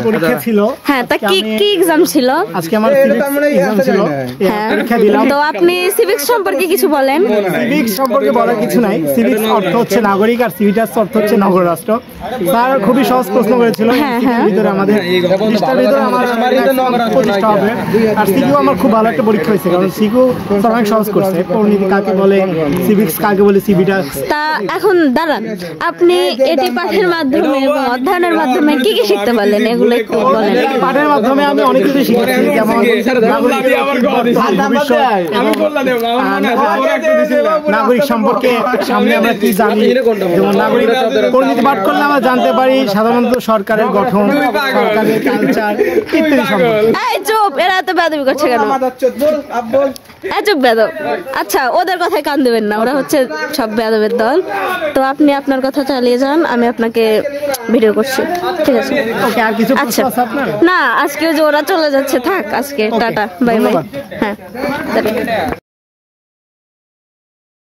পরীক্ষা ছিল। হ্যাঁ, তা কি কি এক্সাম ছিল? আজকে আমার এক্সাম ছিল, পরীক্ষা দিলাম। তো আপনি সিভিক্স সম্পর্কে কিছু বলেন। সিভিক্স সম্পর্কে বলার কিছু নাই। সিভিক্স অর্থ হচ্ছে নাগরিক আর সিভিটাস অর্থ হচ্ছে নগর রাষ্ট্র। স্যার খুবই সহজ প্রশ্ন করেছিল। ভিতরে আমাদের ভিতরে আমার 25টা হবে। আর সিকিউ আমার খুব ভালো একটা পরীক্ষা হয়েছে, কারণ সিকিউ অনেক সহজ করছে। পরিণতি কাকে বলে, সিভিক্স কাকে বলে, সিভিটাস। তা এখন দাঁড়ান, আপনি এটি পাঠের মাধ্যমে এবং অধ্যয়নের মাধ্যমে কি কি শিখতে পারলেন এগুলো একটু বলেন। পাঠের মাধ্যমে আমি অনেক কিছু শিখেছি, যেমন নাগরিক সম্পর্কে সামনে আমরা কি জানি, যেমন নাগরিক পরিণতি পাঠ করলে আমরা জানতে পারি সাধারণত সরকারের গঠন, সরকারের কালচার ইত্যাদি সম্পর্কে। এই চুপ, এরা এত বেয়াদবি করছে কেন? চুপ বেয়াদব। আচ্ছা, ওদের কথায় কান দেবেন না, ওরা হচ্ছে সব বেয়াদবের দল। তো আপনি আপনার কথা চালিয়ে যান, আমি আপনাকে ভিডিও করছি, ঠিক আছে? আচ্ছা, না আজকে যে ওরা চলে যাচ্ছে, থাক আজকে, টাটা, বাই বাই। হ্যাঁ।